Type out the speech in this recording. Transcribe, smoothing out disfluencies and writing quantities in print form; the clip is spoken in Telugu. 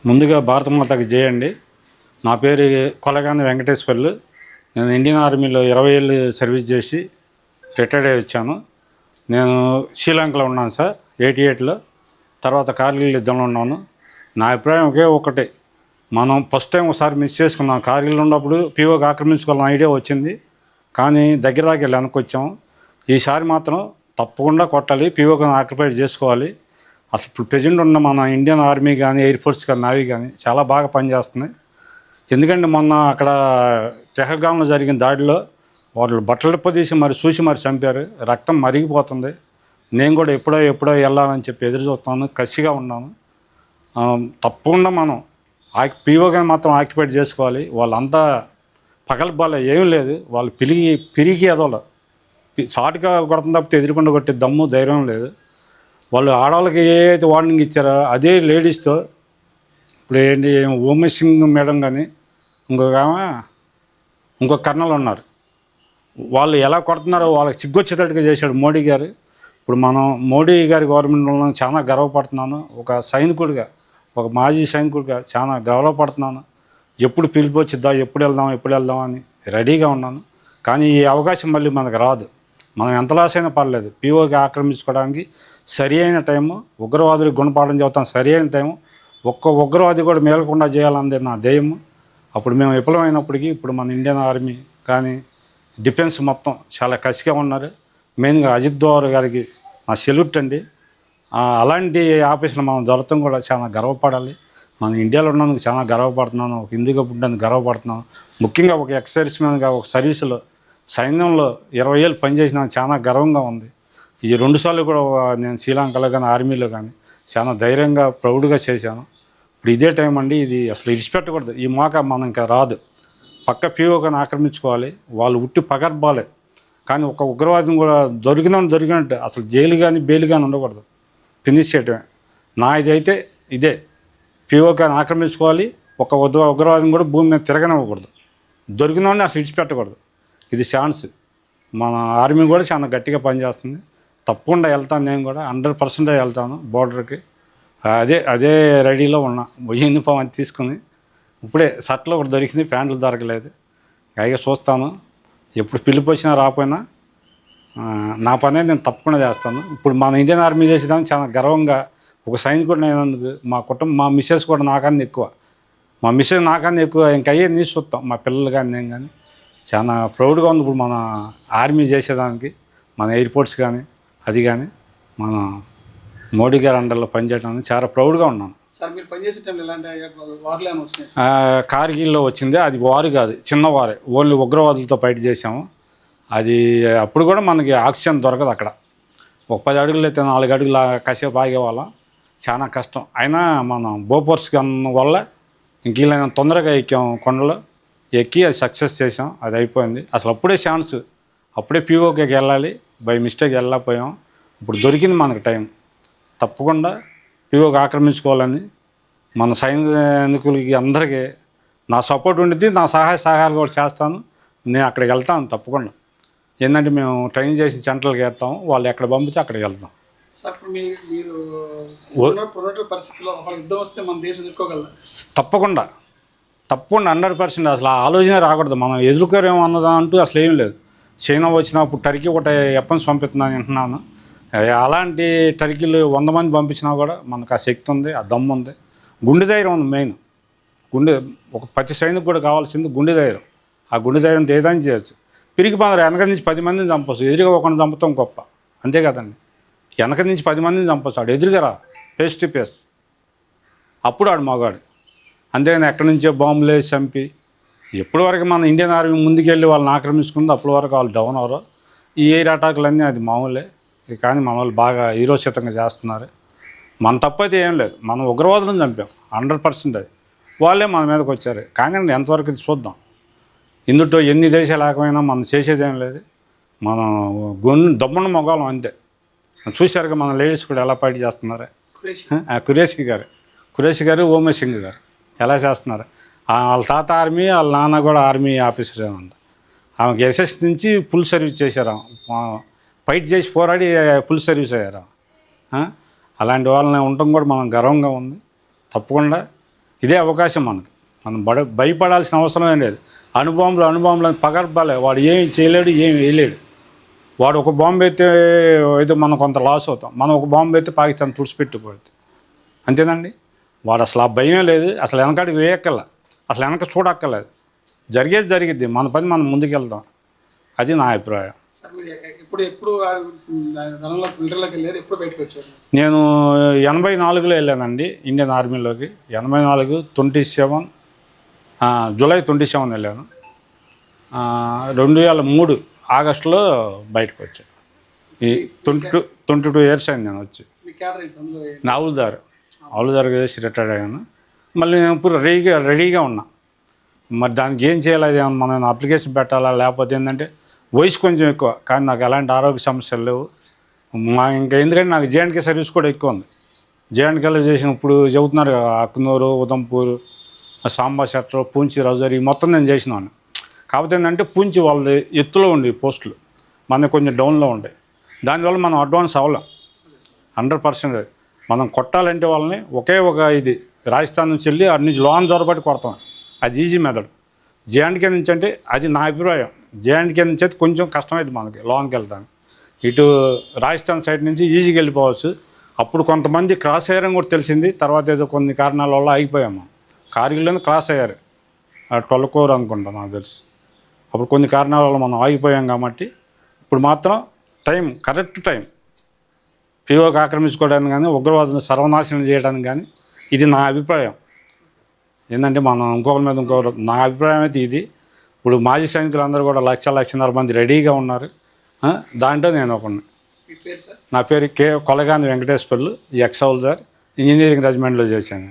ముందుగా భారతమాతకి జై అండి. నా పేరు కొలగాని వెంకటేశ్వర్లు. నేను ఇండియన్ ఆర్మీలో 20 ఏళ్ళు సర్వీస్ చేసి రిటైర్డ్ అయ్యి వచ్చాను. నేను శ్రీలంకలో ఉన్నాను సార్ 88లో. తర్వాత కార్గిల్ యుద్ధంలో ఉన్నాను. నా అభిప్రాయం ఒకే ఒకటే, మనం ఫస్ట్ టైం ఒకసారి మిస్ చేసుకున్నాం. కార్గిల్ ఉన్నప్పుడు పీఓకి ఆక్రమించుకోవాలని ఐడియా వచ్చింది, కానీ దగ్గర వెళ్ళి వెనక్కి వచ్చాము. ఈసారి మాత్రం తప్పకుండా కొట్టాలి, పీఓకి ఆక్యుపైడ్ చేసుకోవాలి. అసలు ఇప్పుడు ప్రజెంట్ ఉన్న మన ఇండియన్ ఆర్మీ కానీ, ఎయిర్ ఫోర్స్ కానీ, నావీ కానీ చాలా బాగా పనిచేస్తున్నాయి. ఎందుకంటే మొన్న అక్కడ తెహల్గాంలో జరిగిన దాడిలో వాళ్ళు బట్టలు తీసి మరి చూసి మరి చంపారు. రక్తం మరిగిపోతుంది. నేను కూడా ఎప్పుడో వెళ్ళాలని చెప్పి ఎదురు చూస్తున్నాను, కసిగా ఉన్నాను. తప్పకుండా మనం పీఓగా మాత్రం ఆక్యుపైడ్ చేసుకోవాలి. వాళ్ళంతా పగలబాల ఏమీ లేదు, వాళ్ళు పిరిగి ఎదవలు సాటుగా కొడుతుంది తప్పితే ఎదురుకుండా కొట్టే దమ్ము ధైర్యం లేదు. వాళ్ళు ఆడవాళ్ళకి ఏదైతే వార్నింగ్ ఇచ్చారో అదే లేడీస్తో ఇప్పుడు ఏంటి ఉమేష్ సింగ్ మేడం కానీ ఇంకొక కర్నల్ ఉన్నారు, వాళ్ళు ఎలా కొడుతున్నారో వాళ్ళకి సిగ్గొచ్చేటట్టుగా చేశాడు మోడీ గారు. ఇప్పుడు మనం మోడీ గారి గవర్నమెంట్లో చాలా గర్వపడుతున్నాను. ఒక సైనికుడిగా, ఒక మాజీ సైనికుడిగా చాలా గర్వపడుతున్నాను. ఎప్పుడు పిలిపి వచ్చిద్దా, ఎప్పుడు వెళ్దాం అని రెడీగా ఉన్నాను. కానీ ఈ అవకాశం మళ్ళీ మనకు రాదు. మనం ఎంత లాస్ అయినా పర్లేదు, పీఓకి ఆక్రమించుకోవడానికి సరి అయిన టైము, ఉగ్రవాదులకు గుణపాఠం చెబుతాం సరి అయిన టైము. ఒక్క ఉగ్రవాది కూడా మేలకుండా చేయాలన్నది నా ధ్యేయము. అప్పుడు మేము విఫలమైనప్పటికీ ఇప్పుడు మన ఇండియన్ ఆర్మీ కానీ డిఫెన్స్ మొత్తం చాలా కసిగా ఉన్నారు. మెయిన్గా అజిత్ దోవల్ గారికి నా సెల్యూట్ అండి. అలాంటి ఆఫీసులు మనం దొరకడం కూడా చాలా గర్వపడాలి. మన ఇండియాలో ఉన్నందుకు చాలా గర్వపడుతున్నాను. ఒక హిందూగా పుట్టినందుకు గర్వపడుతున్నాను. ముఖ్యంగా ఒక ఎక్స్ మ్యాన్గా ఒక సర్వీసులో సైన్యంలో 20 ఏళ్ళు పనిచేసిన చాలా గర్వంగా ఉంది. ఈ 2 సార్లు కూడా నేను శ్రీలంకలో కానీ ఆర్మీలో కానీ చాలా ధైర్యంగా ప్రౌడ్గా చేశాను. ఇప్పుడు ఇదే టైం అండి, ఇది అసలు ఇడిచిపెట్టకూడదు. ఈ మోక మనం ఇంకా రాదు. పక్క పీఓగాని ఆక్రమించుకోవాలి. వాళ్ళు ఉట్టి పగర్బాలే, కానీ ఒక ఉగ్రవాదం కూడా దొరికినట్టు అసలు జైలు కానీ బెయిల్ కానీ ఉండకూడదు, ఫినిష్ చేయటమే. నా ఇదైతే ఇదే, పీఓగాని ఆక్రమించుకోవాలి. ఒక ఉగ్రవాదం కూడా భూమి మీద తిరగనివ్వకూడదు. దొరికినోడిని అసలు ఇడిచిపెట్టకూడదు. ఇది ఛాన్స్. మన ఆర్మీ కూడా చాలా గట్టిగా పనిచేస్తుంది. తప్పకుండా వెళ్తాను, నేను కూడా 100% వెళ్తాను బోర్డర్కి. అదే రెడీలో ఉన్నా. యూనిఫామ్ అని తీసుకుని ఇప్పుడే షర్ట్లు ఒకటి దొరికింది, ప్యాంట్లు దొరకలేదు. పైగా చూస్తాను, ఎప్పుడు పిలుపు వచ్చినా రాకపోయినా నా పనే నేను తప్పకుండా చేస్తాను. ఇప్పుడు మన ఇండియన్ ఆర్మీ చేసేదాన్ని చాలా గర్వంగా ఒక సైనికుడు అయినందుకు మా కుటుంబం, మా మిస్సెస్ కూడా నాకన్నా ఎక్కువ, ఇంకా అయ్యే న్యూస్ చూస్తాం. మా పిల్లలు కానీ నేను కానీ చాలా ప్రౌడ్గా ఉంది ఇప్పుడు మన ఆర్మీ చేసేదానికి. మన ఎయిర్పోర్ట్స్ కానీ అది కానీ మన మోడీ గారి అండర్లో పనిచేయడానికి చాలా ప్రౌడ్గా ఉన్నాను. కార్గిల్లో వచ్చింది, అది వారు కాదు, చిన్న వారే. ఓన్లీ ఉగ్రవాదులతో ఫైట్ చేసాము. అది అప్పుడు కూడా మనకి ఆక్సిజన్ దొరకదు అక్కడ. ఒక 10 అడుగులు అయితే 4 అడుగుల కాసేపు ఆగేవాళ్ళం. చాలా కష్టం. అయినా మనం బోఫోర్స్ గన్ వల్ల ఇంకీలైనా తొందరగా ఎక్కాం, కొండలు ఎక్కి అది సక్సెస్ చేసాం. అది అయిపోయింది. అసలు అప్పుడే ఛాన్స్, అప్పుడే పీఓకి వెళ్ళాలి, బై మిస్టేక్ వెళ్ళకపోయాం. ఇప్పుడు దొరికింది మనకు టైం. తప్పకుండా పీఓకి ఆక్రమించుకోవాలని మన సైనికులకి అందరికీ నా సపోర్ట్ ఉండిద్ది. నా సహాయ సహాయాలు కూడా చేస్తాను. నేను అక్కడికి వెళ్తాను తప్పకుండా. ఏంటంటే మేము ట్రైన్ చేసి సెంట్రల్కి వెళ్తాం, వాళ్ళు ఎక్కడ పంపితే అక్కడికి వెళ్తాం. తప్పకుండా 100%. అసలు ఆ ఆలోచన రాకూడదు. మనం ఎదుర్కోరేమో అన్నదా అంటూ అసలు ఏం లేదు. చైనా వచ్చినప్పుడు టర్కీ ఒకటి వెపన్స్ పంపిస్తున్నాను వింటున్నాను. అలాంటి టర్కీలు 100 మంది పంపించినా కూడా మనకు ఆ శక్తి ఉంది, ఆ దమ్ము ఉంది, గుండె ధైర్యం ఉంది. మెయిన్ ఒక ప్రతి సైనికు కూడా కావాల్సింది గుండె ధైర్యం. ఆ గుండె ధైర్యం ఏదైనా చేయొచ్చు. పిరికి పందరు వెనక నుంచి 10 మందిని చంపచ్చు, ఎదురుగా ఒకరిని చంపుతాం గొప్ప, అంతే కదండి. వెనక నుంచి 10 మందిని చంపచ్చు, ఆడు ఎదురుగా రా, ఫేస్ టు ఫేస్, అప్పుడు ఆడు మగాడు. అంతేగాని ఎక్కడి నుంచో బాంబులు వేసి చంపి ఎప్పటి వరకు మన ఇండియన్ ఆర్మీ ముందుకెళ్ళి వాళ్ళని ఆక్రమించుకుంది అప్పటి వరకు వాళ్ళు డౌన్ అవరు. ఈ ఎయిర్ అటాకులన్నీ అది మామూలే. కానీ మన వాళ్ళు బాగా హీరోచితంగా చేస్తున్నారు. మన తప్పైతే ఏం లేదు, మనం ఉగ్రవాదులను చంపాం 100%. అది వాళ్ళే మన మీదకి వచ్చారు. కానీ ఎంతవరకు ఇది చూద్దాం. ఇందులో ఎన్ని దేశాలు లేకపోయినా మనం చేసేది ఏం లేదు. మనం దమ్మున్న మొగాలం అంతే. చూశారుగా మన లేడీస్ కూడా ఎలా ఫైట్ చేస్తున్నారు. కురేషి గారు ఉమేష్ సింగ్ గారు ఎలా చేస్తున్నారు. వాళ్ళ తాత ఆర్మీ, వాళ్ళ నాన్న కూడా ఆర్మీ ఆఫీసర్ ఏమంట. ఆమెకి ఎస్ఎస్ నుంచి ఫుల్ సర్వీస్ చేశారు. ఫైట్ చేసి పోరాడి ఫుల్ సర్వీస్ అయ్యారు. అలాంటి వాళ్ళని ఉండటం కూడా మనం గర్వంగా ఉంది. తప్పకుండా ఇదే అవకాశం మనకు. మనం భయపడాల్సిన అవసరమే లేదు. అణుబాంబులు అని పగర్బాలే, వాడు ఏం చేయలేడు, ఏం వేయలేడు. వాడు ఒక బాంబు అయితే ఏదో మనం కొంత లాస్ అవుతాం, మనం ఒక బాంబు అయితే పాకిస్తాన్ తుడిచిపెట్టిపోతుంది. అంతేనండి. వాడు అసలు ఆ భయం లేదు, అసలు వెనకాడికి వేయక్కల, అసలు వెనక చూడక్కర్లేదు. జరిగేది జరిగిద్ది, మన పని మనం ముందుకెళ్తాం. అది నా అభిప్రాయం. నేను 84లో వెళ్ళానండి ఇండియన్ ఆర్మీలోకి. 84 27 జూలై 27 వెళ్ళాను. 2003 ఆగస్టులో బయటకు వచ్చాను. ఈ 22 ఇయర్స్ అయింది నేను వచ్చి. నా ఆవులదారు చేసి రిటైర్డ్ అయ్యాను. మళ్ళీ నేను ఇప్పుడు రెడీగా ఉన్నా. మరి దానికి ఏం చేయాలి, అది మనం అప్లికేషన్ పెట్టాలా, లేకపోతే ఏంటంటే వయసు కొంచెం ఎక్కువ, కానీ నాకు ఎలాంటి ఆరోగ్య సమస్యలు లేవు. ఇంకా ఎందుకంటే నాకు జేఎండ్కే సర్వీస్ కూడా ఎక్కువ ఉంది. జేఎండ్కేలో చేసిన ఇప్పుడు చెబుతున్నారు అక్నూరు, ఉదంపూర్, సాంబా సెక్టర్, పూంచి, రౌజరీ మొత్తం నేను చేసినాను. కాకపోతే ఏంటంటే పూంచి వాళ్ళది ఎత్తులో ఉండే పోస్టులు, మన కొంచెం డౌన్లో ఉంటాయి. దానివల్ల మనం అడ్వాన్స్ అవ్వలేం 100%. మనం కొట్టాలంటే వాళ్ళని ఒకే ఒక ఇది రాజస్థాన్ నుంచి వెళ్ళి అటు నుంచి లోన్ జొరబట్టి కొడతాం, అది ఈజీ మెథడ్. జేఎండ్కే నుంచి అంటే అది నా అభిప్రాయం. జేఎండ్కే నుంచి అయితే కొంచెం కష్టమైంది మనకి లోన్కి వెళ్తాను. ఇటు రాజస్థాన్ సైడ్ నుంచి ఈజీగా వెళ్ళిపోవచ్చు. అప్పుడు కొంతమంది క్రాస్ అయ్యారని కూడా తెలిసింది. తర్వాత ఏదో కొన్ని కారణాల వల్ల ఆగిపోయాము. కార్గిల్లోనే క్రాస్ అయ్యారు, 12 కోర్ అనుకుంటా నాకు తెలుసు. అప్పుడు కొన్ని కారణాల వల్ల మనం ఆగిపోయాం. కాబట్టి ఇప్పుడు మాత్రం కరెక్ట్ టైం పిఓకి ఆక్రమించుకోవడానికి కానీ, ఉగ్రవాదులను సర్వనాశనం చేయడానికి కానీ, ఇది నా అభిప్రాయం. ఏంటంటే మనం ఇంకొకరి మీద నా అభిప్రాయం అయితే ఇది. ఇప్పుడు మాజీ సైనికులు అందరూ కూడా 1,00,00,000 మంది రెడీగా ఉన్నారు. దాంట్లో నేను ఒకడిని. నా పేరు కొలగాని వెంకటేశ్వర్లు, ఎక్స్ హౌల్దార్, ఇంజనీరింగ్ రెజిమెంట్లో చేశాను.